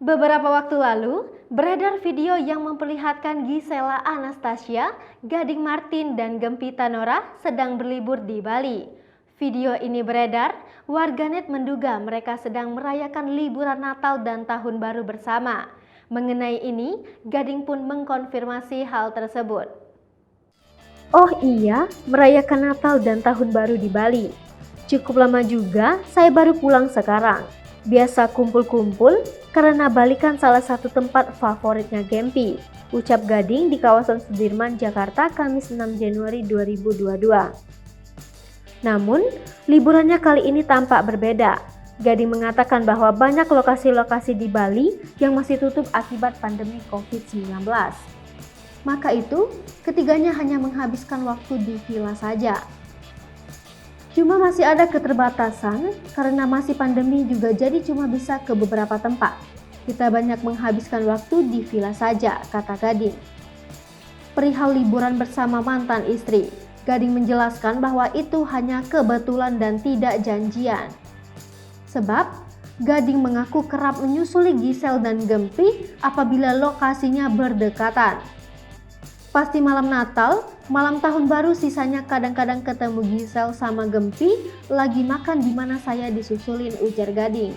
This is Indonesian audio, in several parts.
Beberapa waktu lalu, beredar video yang memperlihatkan Gisela Anastasia, Gading Martin, dan Gempita Nora sedang berlibur di Bali. Video ini beredar, warganet menduga mereka sedang merayakan liburan Natal dan Tahun Baru bersama. Mengenai ini, Gading pun mengkonfirmasi hal tersebut. Oh iya, merayakan Natal dan Tahun Baru di Bali. Cukup lama juga, saya baru pulang sekarang. Biasa kumpul-kumpul karena Bali kan salah satu tempat favoritnya Gempi, ucap Gading di kawasan Sudirman, Jakarta, Kamis 6 Januari 2022. Namun, liburannya kali ini tampak berbeda. Gading mengatakan bahwa banyak lokasi-lokasi di Bali yang masih tutup akibat pandemi COVID-19. Maka itu, ketiganya hanya menghabiskan waktu di villa saja. Cuma masih ada keterbatasan karena masih pandemi juga, jadi cuma bisa ke beberapa tempat. Kita banyak menghabiskan waktu di villa saja, kata Gading. Perihal liburan bersama mantan istri, Gading menjelaskan bahwa itu hanya kebetulan dan tidak janjian. Sebab, Gading mengaku kerap menyusuli Gisel dan Gempi apabila lokasinya berdekatan. Pasti malam Natal, malam Tahun Baru sisanya kadang-kadang ketemu Gisel sama Gempi lagi makan di mana saya disusulin, ujar Gading.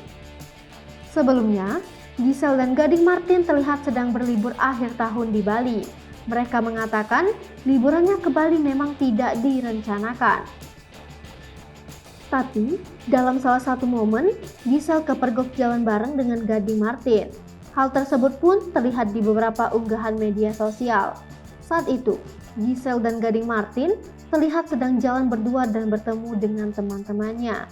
Sebelumnya, Gisel dan Gading Martin terlihat sedang berlibur akhir tahun di Bali. Mereka mengatakan liburannya ke Bali memang tidak direncanakan. Tapi, dalam salah satu momen, Gisel kepergok jalan bareng dengan Gading Martin. Hal tersebut pun terlihat di beberapa unggahan media sosial. Saat itu, Gisel dan Gading Martin terlihat sedang jalan berdua dan bertemu dengan teman-temannya.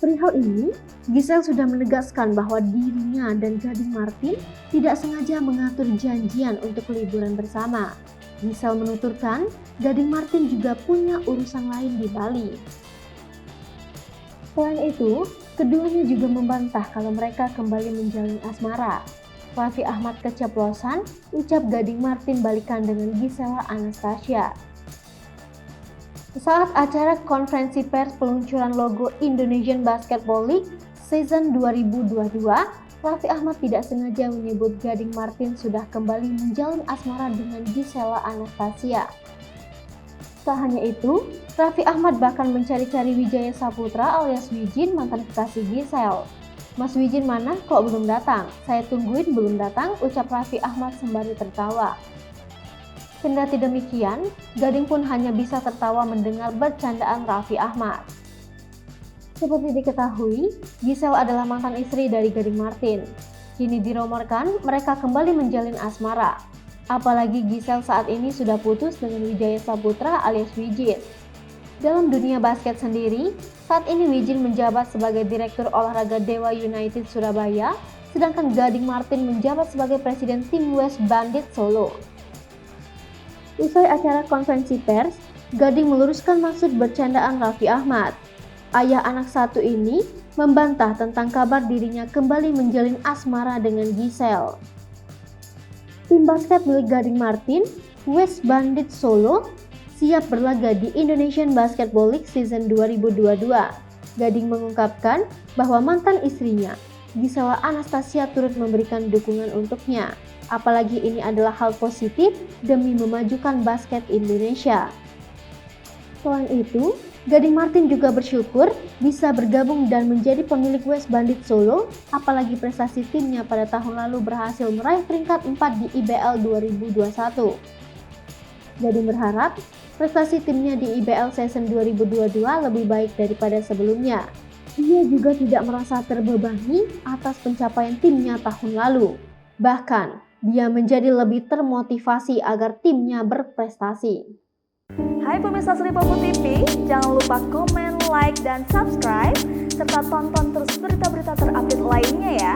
Perihal ini, Gisel sudah menegaskan bahwa dirinya dan Gading Martin tidak sengaja mengatur janjian untuk liburan bersama. Gisel menuturkan, Gading Martin juga punya urusan lain di Bali. Selain itu, keduanya juga membantah kalau mereka kembali menjalin asmara. Raffi Ahmad keceplosan, ucap Gading Martin balikan dengan Gisela Anastasia. Saat acara konferensi pers peluncuran logo Indonesian Basketball League season 2022, Raffi Ahmad tidak sengaja menyebut Gading Martin sudah kembali menjalin asmara dengan Gisela Anastasia. Tak hanya itu, Raffi Ahmad bahkan mencari-cari Wijaya Saputra alias Wijin, mantan kekasih Gisel. Mas Wijin mana? Kok belum datang? Saya tungguin belum datang, ucap Raffi Ahmad sembari tertawa. Kendati demikian, Gading pun hanya bisa tertawa mendengar bercandaan Raffi Ahmad. Seperti diketahui, Gisel adalah mantan istri dari Gading Martin. Kini dirumorkan mereka kembali menjalin asmara. Apalagi Gisel saat ini sudah putus dengan Wijaya Saputra alias Wijin. Dalam dunia basket sendiri, saat ini Wijin menjabat sebagai Direktur Olahraga Dewa United Surabaya, sedangkan Gading Martin menjabat sebagai Presiden tim West Bandits Solo. Usai acara konferensi pers, Gading meluruskan maksud bercandaan Raffi Ahmad. Ayah anak satu ini membantah tentang kabar dirinya kembali menjalin asmara dengan Gisel. Tim basket milik Gading Martin, West Bandits Solo, siap berlaga di Indonesian Basketball League season 2022. Gading mengungkapkan bahwa mantan istrinya, Gisela Anastasia, turut memberikan dukungan untuknya. Apalagi ini adalah hal positif demi memajukan basket Indonesia. Selain itu, Gading Martin juga bersyukur bisa bergabung dan menjadi pemilik West Bandits Solo, apalagi prestasi timnya pada tahun lalu berhasil meraih peringkat 4 di IBL 2021. Gading berharap prestasi timnya di IBL season 2022 lebih baik daripada sebelumnya. Ia juga tidak merasa terbebani atas pencapaian timnya tahun lalu. Bahkan, dia menjadi lebih termotivasi agar timnya berprestasi. Hai pemirsa Sri Popo TV, jangan lupa komen, like, dan subscribe, serta tonton terus berita-berita terupdate lainnya ya.